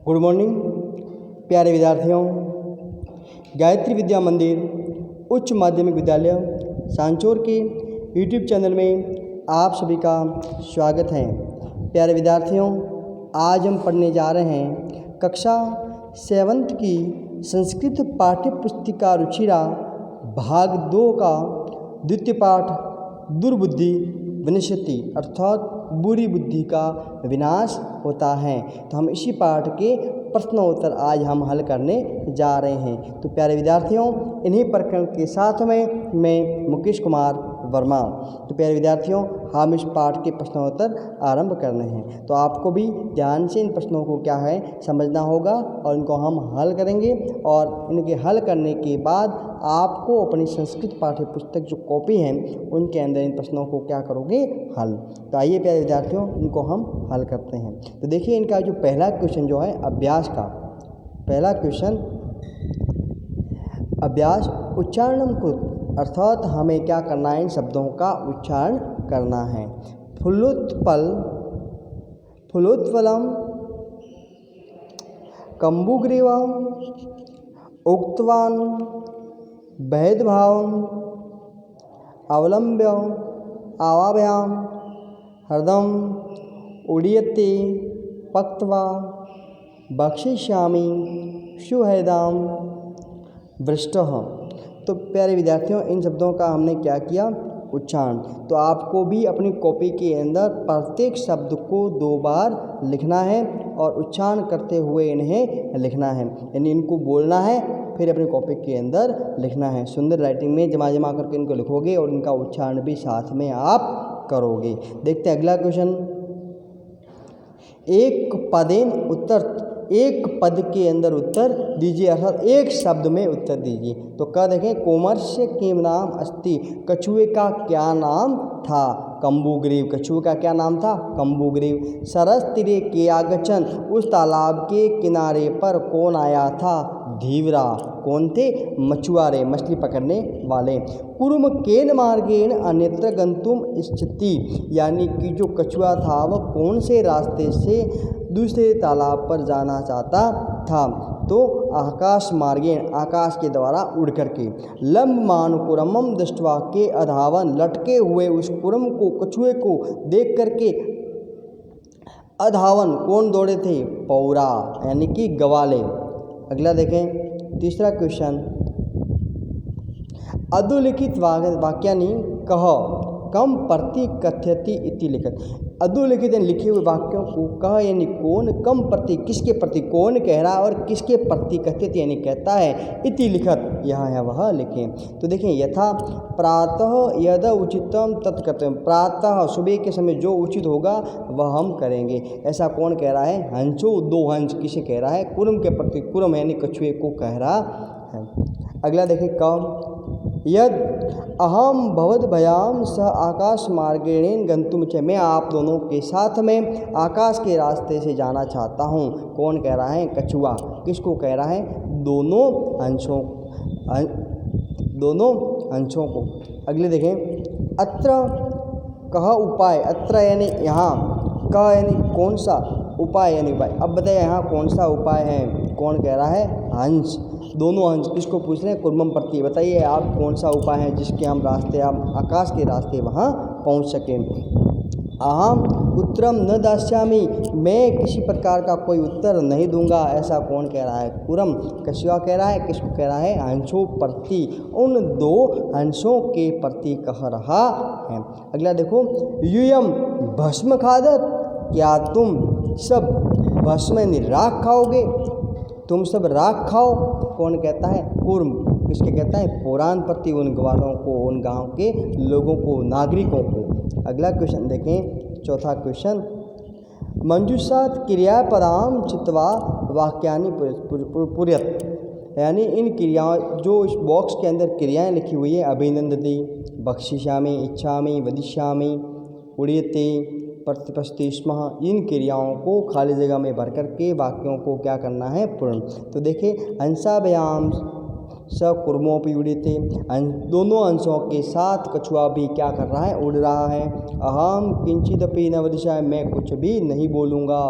Good morning प्यारे विद्यार्थियों। गायत्री विद्या मंदिर उच्च माध्यमिक विद्यालय सांचौर के यूट्यूब चैनल में आप सभी का स्वागत है। प्यारे विद्यार्थियों, आज हम पढ़ने जा रहे हैं कक्षा 7th की संस्कृत पाठ्य पुस्तिका रुचिरा भाग 2 का द्वितीय पाठ दुर्बुद्धि विनश्यति अर्थात बुरी बुद्धि का विनाश होता है। तो हम इसी पाठ के प्रश्नोत्तर आज हम हल करने जा रहे हैं। तो प्यारे विद्यार्थियों, इन्हीं प्रकरण के साथ में मैं मुकेश कुमार वर्मा। तो प्यारे विद्यार्थियों, हम इस पाठ के प्रश्नोत्तर आरंभ करने हैं। तो आपको भी ध्यान से इन प्रश्नों को क्या है समझना होगा और इनको हम हल करेंगे। और इनके हल करने के बाद आपको अपनी संस्कृत पाठ्य पुस्तक जो कॉपी है उनके अंदर इन प्रश्नों को क्या करोगे हल। तो आइए प्यारे विद्यार्थियों, इनको हम हल करते हैं। तो देखिए, इनका जो पहला क्वेश्चन जो है अभ्यास का पहला क्वेश्चन, अभ्यास उच्चारणम कृत अर्थात हमें क्या करना है, इन शब्दों का उच्चारण करना है। फुल्लोत्पल, फुल्लोत्पलम, कम्बुग्रीवम, उक्तवान, भेदभावम, अवलंब्य, आवाभ्याम, हृदम, उड़ीयते, पक्त्वा, बक्षिष्यामि, सुहृदाम, वृष्टः। तो प्यारे विद्यार्थियों, इन शब्दों का हमने क्या किया उच्चारण। तो आपको भी अपनी कॉपी के अंदर प्रत्येक शब्द को 2 बार लिखना है और उच्चारण करते हुए इन्हें लिखना है, यानी इनको बोलना है फिर अपनी कॉपी के अंदर लिखना है। सुंदर राइटिंग में जमा जमा करके इनको लिखोगे और इनका उच्चारण भी साथ में आप करोगे। देखते हैं अगला क्वेश्चन। एक पदेन उत्तर, एक पद के अंदर उत्तर दीजिए अर्थात एक शब्द में उत्तर दीजिए। तो क्या देखें, कोमर्स्य के नाम अस्ति, कछुए का क्या नाम था, कम्बुग्रीव। कछुए का क्या नाम था, कम्बुग्रीव। सरस तीरे के आगचन, उस तालाब के किनारे पर कौन आया था, धीवरा। कौन थे, मछुआरे, मछली पकड़ने वाले। कुर्म केन मार्गेण अन्यत्र गंतुम इच्छति, यानी कि जो कछुआ था वह कौन से रास्ते से दूसरे तालाब पर जाना चाहता था। तो आकाश मार्गेण, आकाश के द्वारा उड़ करके। लंबमान कुरमम दृष्ट्वा के अधावन, लटके हुए उस कुरम को, कछुए को देख करके अधावन कौन दौड़े थे, पौरा यानी कि गवाले। अगला देखें तीसरा क्वेश्चन। अधोलिखित वाक्यानि कह कम प्रति कथयति इति लिखत। अधोलिखित यानी लिखे हुए वाक्यों को कह यानी कौन, कम प्रति किसके प्रति कौन कह रहा है और किसके प्रति कथयति यानी कहता है, इति लिखत यहाँ है वह लिखें। तो देखें, यथा प्रातः यद उचितम तत्कर्तव्यम, प्रातः सुबह के समय जो उचित होगा वह हम करेंगे, ऐसा कौन कह रहा है, हंसो, 2 हंस किसे कह रहा है, कुरम के प्रति, कुरम यानी कछुए को कह रहा है। अगला देखें कम, यद अहम भवद्भयाम सह आकाश मार्गेण गंतुम च, मैं आप दोनों के साथ में आकाश के रास्ते से जाना चाहता हूँ। कौन कह रहा है, कछुआ। किसको कह रहा है, दोनों हंसों, दोनों हंसों को। अगले देखें, अत्र कह उपाय, अत्र यानी यहाँ, कह यानी कौन सा, उपाय यानी उपाय। अब बताइए यहाँ कौन सा उपाय है, कौन कह रहा है, हंस। दोनों हंस किसको पूछ रहे हैं, कुर्मम प्रति। बताइए आप कौन सा उपाय है जिसके हम रास्ते, हम आकाश के रास्ते वहाँ पहुँच सकें। अहम उत्तरम न दास्यामि, मैं किसी प्रकार का कोई उत्तर नहीं दूंगा, ऐसा कौन कह रहा है, कुरम। कछुआ कह रहा है, किसको कह रहा है, हंसों प्रति, उन 2 हंसों के प्रति कह रहा है। अगला देखो, यूयम भस्म खादत, क्या तुम सब भस्म यानी राख खाओगे, तुम सब राख खाओ। कौन कहता है, कुर्म। किसके कहता है, पुराण प्रति, उन ग्वालों को, उन गांव के लोगों को, नागरिकों को। अगला क्वेश्चन देखें, चौथा क्वेश्चन। मंजूषात क्रियापदाम चित्वा वाक्यानि पुर्यत, यानी इन क्रियाओं, जो इस बॉक्स के अंदर क्रियाएं लिखी हुई है, अभिनंदति, बक्षिष्यामि, इच्छामि, वदिष्यामि, उड़ीयते, प्रतिपस्ति स्म, इन क्रियाओं को खाली जगह में भर करके वाक्यों को क्या करना है, पूर्ण। तो देखिए, हंसाभ्याम स कुर्मोपयुड़ते, दोनों अंशों के साथ कछुआ भी क्या कर रहा है, उड़ रहा है। अहम किंचिदपि न वदिष्यामि, मैं कुछ भी नहीं बोलूँगा।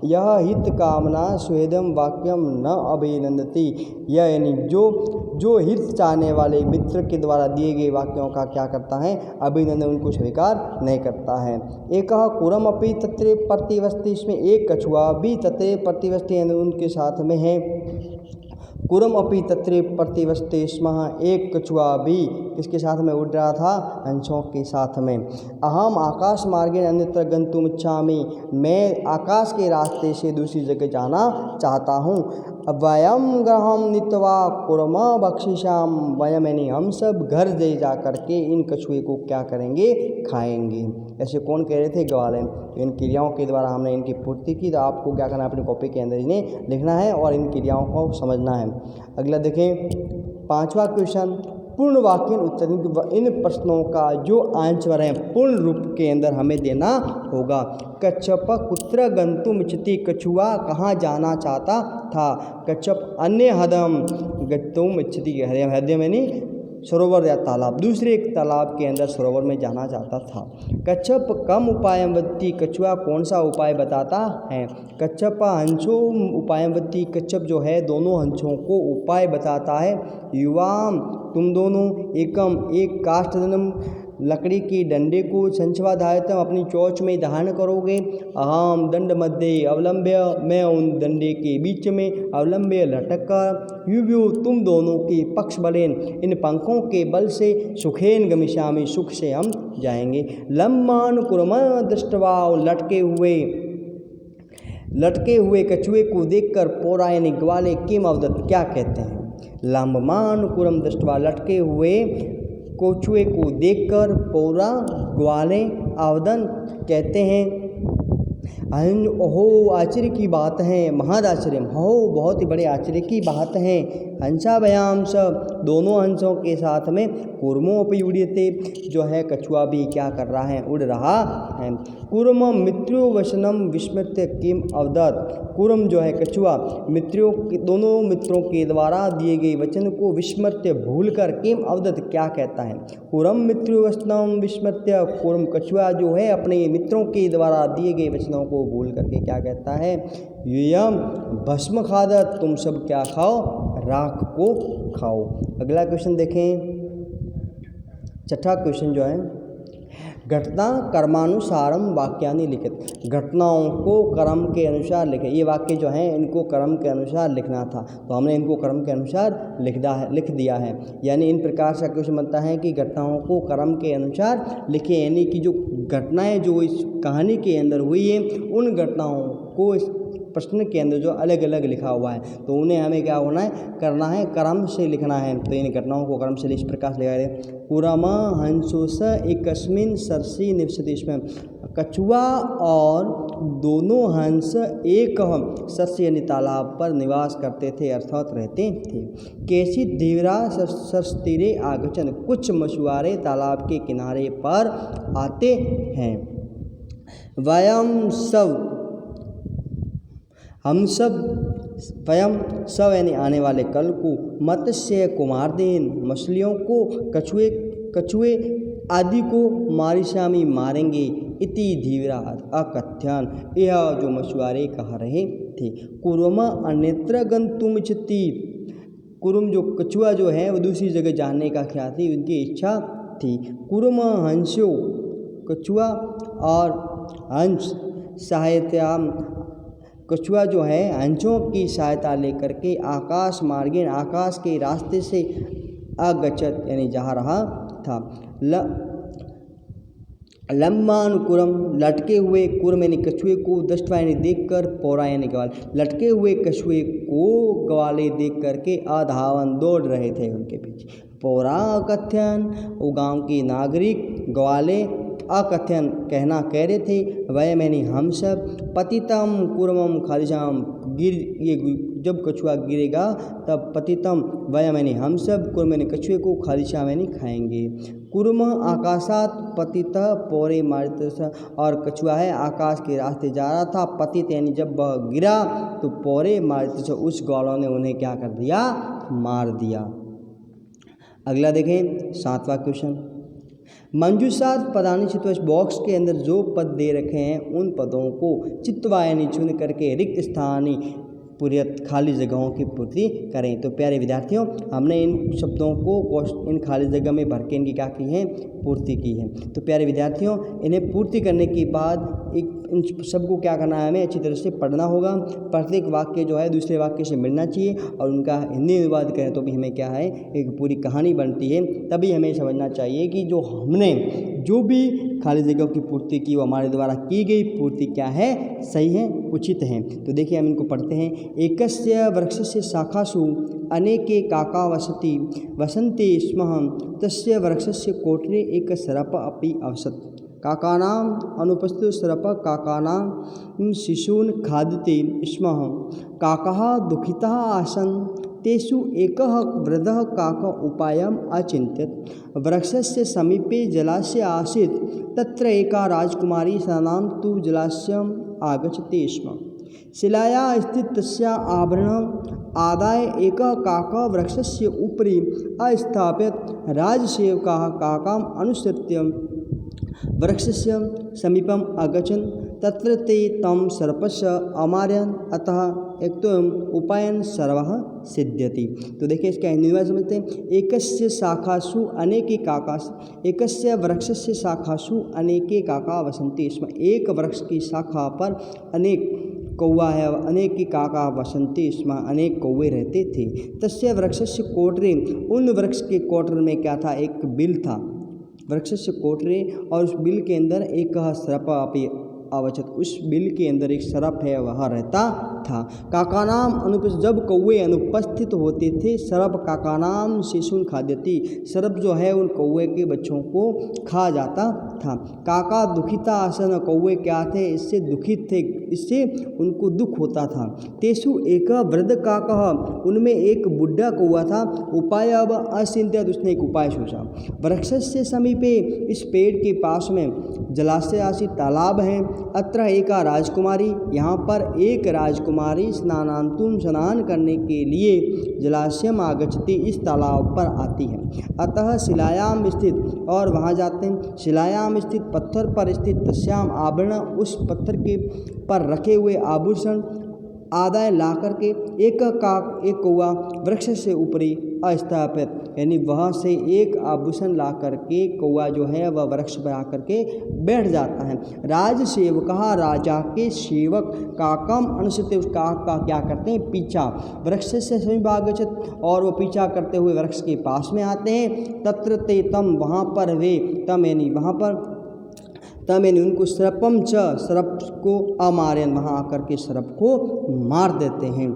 यह हित कामना स्वेदम वाक्यम न अभिनंदति, यह यानी जो हित चाहने वाले मित्र के द्वारा दिए गए वाक्यों का क्या करता है, अभिनंदन, उनको स्वीकार नहीं करता है। एक कुरम अपि तत्रे प्रतिवस्थि, इसमें एक कछुआ भी तत्रे प्रतिवस्थि यानी उनके साथ में है। कुरम अपि तत्रे प्रतिवस्थि स्म, एक कछुआ भी किसके साथ में उड़ रहा था, हंसों के साथ में। अहम आकाश मार्गेण अन्यत्र गंतुम इच्छामि, मैं आकाश के रास्ते से दूसरी जगह जाना चाहता हूँ। वयम ग्रहम नीत्वा कुरम बक्षिषाम, वयम यानी हम सब घर ले जा करके इन कछुए को क्या करेंगे, खाएंगे। ऐसे कौन कह रहे थे, ग्वाले। इन क्रियाओं के द्वारा हमने इनकी पूर्ति की, तो आपको क्या करना है, अपनी कॉपी के अंदर इन्हें लिखना है और इन क्रियाओं को समझना है। अगला देखें 5वां क्वेश्चन, पूर्ण वाक्य उत्तर, इन प्रश्नों का जो आंसर है पूर्ण रूप के अंदर हमें देना होगा। कच्छप कुत्र गंतुम इच्छति, कछुआ कहाँ जाना चाहता था। कच्छप अन्य हदम गंतुम इच्छति, हदम यानी सरोवर या तालाब, दूसरे एक तालाब के अंदर सरोवर में जाना चाहता था। कच्छप कम उपायवती, कछुआ कौन सा उपाय बताता है। कच्छप हंसो उपायवती, कच्छप जो है दोनों हंसों को उपाय बताता है। युवाम, तुम दोनों एकम एक काष्ठदनम, लकड़ी की डंडे को संचवाधायतम अपनी चोंच में धारण करोगे। अहम दंड मध्य अवलंब्य, मैं उन डंडे के बीच में अवलंब्य लटक कर, युव्यो तुम दोनों के पक्ष बलेन, इन पंखों के बल से, सुखेन गमिष्यामि सुख से हम जाएंगे। लम्मान कुर्म दृष्ट्वा, लटके हुए कछुए को देखकर पौरा यानी ग्वाले किम अवदत क्या कहते हैं। लंबमान कुरम दृष्ट्वा, लटके हुए कछुए को देखकर पौरा ग्वाले अवदन कहते हैं। ओहो आश्चर्य की बात है, महद आश्चर्य, हो बहुत ही बड़े आश्चर्य की बात है। हंसाभयाम सब, दोनों हंसों के साथ में कूर्मोपयुड्यते, जो है कछुआ भी क्या कर रहा है, उड़ रहा है। कूर्म मित्रो वचनम विस्मृत्य किम अवदत, कूर्म जो है कछुआ दोनों मित्रों के द्वारा दिए गए वचन को विस्मृत्य भूल कर किम अवदत क्या कहता है। कूर्म मित्रो वचनम विस्मृत्य, कूर्म कछुआ जो है अपने मित्रों के द्वारा दिए गए वचनों को भूल करके क्या कहता है, यूयम भस्म खादत, तुम सब क्या खाओ, राख को खाओ। अगला क्वेश्चन देखें, 6वां क्वेश्चन जो है, घटना कर्मानुसारम वाक्यानि लिखित, घटनाओं को कर्म के अनुसार लिखे। ये वाक्य जो हैं इनको कर्म के अनुसार लिखना था, तो हमने इनको कर्म के अनुसार लिख दिया है। यानी इन प्रकार से क्वेश्चन बनता है कि घटनाओं को कर्म के अनुसार लिखे, यानी कि जो घटनाएं जो इस कहानी के अंदर हुई है उन घटनाओं को इस प्रश्न के अंदर जो अलग अलग लिखा हुआ है तो उन्हें हमें क्या होना है, करना है, क्रम से लिखना है। तो इन घटनाओं को क्रम से इस प्रकार से लिखा है। कुरमा हंसोस एकस्मिन सरसी निवसति, इसमें कछुआ और दोनों हंस एक सरसी यानी तालाब पर निवास करते थे, अर्थात रहते थे। कैसी धीवरा सरस्तीरे आगचन, कुछ मछुआरे तालाब के किनारे पर आते हैं। वयम सब, हम सब, वयम सब यानी आने वाले कल को, मत्स्य कुमारदेन मछलियों को, कछुए आदि को मारिशामी मारेंगे। इति धीवरा अकथ्यन, यह जो मछुआरे कह रहे थे। कुर्म अन्यत्र गंतुमिच्छति, कुर्म जो कछुआ जो है वो दूसरी जगह जाने का क्या थी, उनकी इच्छा थी। कुर्म हंस्यो, कछुआ और हंस सहायता, कछुआ जो है हंसों की सहायता लेकर के आकाश मार्गेण, आकाश के रास्ते से, अगच्छत यानी जा रहा था। लम्मानुकुरम, लटके हुए, कुर्म यानी कछुए को, दृष्ट्वा यानी देख कर, पौरा यानी ग्वाल, लटके हुए कछुए को ग्वाले देख करके अधावन दौड़ रहे थे उनके पीछे। पौरा कथ्यन, वो गाँव के नागरिक ग्वाले अकथ्यन कहना कह रहे थे। वयम यानी हम सब, पतितम कुर्मम खालिशाम, ये जब कछुआ गिरेगा तब पतितम, वयम यानी हम सब, कुर्म यानी कछुए को, खालिशाम यानी खाएंगे। कुर्म आकाशात पतित पौरे मारित, और कछुआ है आकाश के रास्ते जा रहा था, पतित यानी जब वह गिरा तो पौरे मारित, उस ग्वालों ने उन्हें क्या कर दिया, मार दिया। अगला देखें 7वां क्वेश्चन। मंजूषात पदानि चित्वा, इस बॉक्स के अंदर जो पद दे रखे हैं उन पदों को चित्वा यानी चुन करके रिक्त स्थानी पूर्यत खाली जगहों की पूर्ति करें। तो प्यारे विद्यार्थियों, हमने इन शब्दों को इन खाली जगह में भर के इनकी क्या की है, पूर्ति की है। तो प्यारे विद्यार्थियों, इन्हें पूर्ति करने के बाद इन सबको क्या करना है, हमें अच्छी तरह से पढ़ना होगा। प्रत्येक वाक्य जो है दूसरे वाक्य से मिलना चाहिए और उनका हिंदी अनुवाद करें तो भी हमें क्या है, एक पूरी कहानी बनती है। तभी हमें समझना चाहिए कि जो हमने जो भी खाली जगह की पूर्ति की वो हमारे द्वारा की गई पूर्ति क्या है, सही है, उचित है। तो देखिए हम इनको पढ़ते हैं। एकस्य वृक्षस्य शाखासु अनेके काका वसन्ति स्म, तस्य वृक्षस्य कोटरे एक सरप अपि अवसत्। काकानाम् अनुपस्थितो सरप काकानां शिशून् खादति स्म। काकाः दुःखिताः आसन्, तेषु एकः वृद्धः काकः उपायम् अचिन्त्यत्। वृक्षस्य समीपे जलाशय आसीत्, तत्र एका राजकुमारी स्नानां तु जलाशयम् आगच्छति स्म। शिलायाः स्थितं तस्याः आभरणम् आदाय एकः काकः वृक्षस्य उपरि अस्थापयत्। राजसेवकाः काकाम् अनुसृत्य वृक्षस्य समीपम् अगच्छन्, तत्र ते तं सर्पस्य अमारयन्, अतः एकत्वम् उपायन सर्वः सिद्ध्यति। तो देखिए इसका हिंदी में समझते हैं। एकस्य शाखासु अनेके काका, एकस्य वृक्षस्य शाखासु अनेके काका वसन्ति स्म। एक वृक्ष की शाखा पर अनेक कौवा है, अनेक की काका वसन्ति स्म, अनेक कौवे रहते थे। तस्य वृक्षस्य कोटरे, उन वृक्ष के कोटर में क्या था, एक बिल था। वृक्षस्य कोटरे, और उस बिल के अंदर एक सर्प अपि अवचत, उस बिल के अंदर एक सर्प है वह रहता था। काकानाम अनुपस्थित, जब कौवे अनुपस्थित होते थे, सर्प काकानाम शिशुन खाद्यति, सर्प जो है उन कौवे के बच्चों को खा जाता था। काका दुखिता आसन, कौवे क्या थे, इससे दुखित थे, इससे उनको दुख होता था। तेसु एक वृद्ध काका, उनमें एक बुढ़ा कौवा था। उपाय अब अचिन्त्यत, उसने एक उपाय सोचा। वृक्ष से समीपे, इस पेड़ के पास में जलाशय आसी तालाब है। अत्र एका राजकुमारी, यहाँ पर एक राजकुमारी स्नानांतुम, स्नान करने के लिए जलाशयम आगच्छति, इस तालाब पर आती है। अतः शिलायाम स्थित, और वहाँ जाते हैं। शिलायाम स्थित, पत्थर पर स्थित, तस्याम आभरण, उस पत्थर के पर रखे हुए आभूषण आदाय ला करके एक कौवा वृक्ष से ऊपरी अस्थापित, यानी वहाँ से एक आभूषण ला करके कौवा जो है वह वृक्ष पर आकर के बैठ जाता है। राज सेवक, राजा के सेवक काकम अनुसृत्य, उस काक का क्या करते हैं, पीछा। वृक्ष से समीपागच्छत्, और वो पीछा करते हुए वृक्ष के पास में आते हैं। तत्र ते तम, वहाँ पर वे, तम यानी वहाँ पर, तम यानी उनको सर्पम च, सर्प को अमारयन, वहाँ आकर के सर्प को मार देते हैं।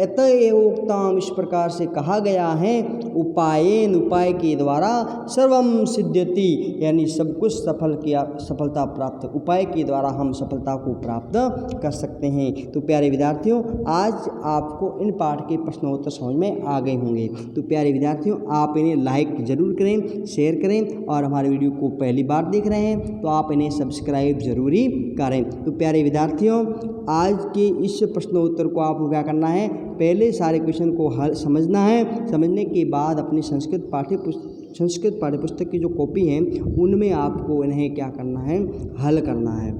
अतएवोक्ताम, इस प्रकार से कहा गया है। उपायेन, उपाय के द्वारा, सर्वम सिद्ध्यति, यानी सब कुछ सफलता प्राप्त, उपाय के द्वारा हम सफलता को प्राप्त कर सकते हैं। तो प्यारे विद्यार्थियों, आज आपको इन पाठ के प्रश्नोत्तर समझ में आ गए होंगे। तो प्यारे विद्यार्थियों, आप इन्हें लाइक जरूर करें, शेयर करें, और हमारे वीडियो को पहली बार देख रहे हैं तो आप इन्हें सब्सक्राइब जरूरी करें। तो प्यारे विद्यार्थियों, आज के इस प्रश्नोत्तर को आपको क्या करना है, पहले सारे क्वेश्चन को हल समझना है। समझने के बाद अपनी संस्कृत पाठ्यपुस्तक की जो कॉपी है उनमें आपको इन्हें क्या करना है, हल करना है।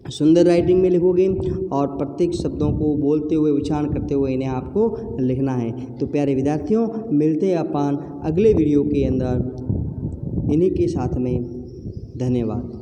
सुंदर राइटिंग में लिखोगे और प्रत्येक शब्दों को बोलते हुए, उच्चारण करते हुए इन्हें आपको लिखना है। तो प्यारे विद्यार्थियों, मिलते हैं अपन अगले वीडियो के अंदर इन्हीं के साथ में। धन्यवाद।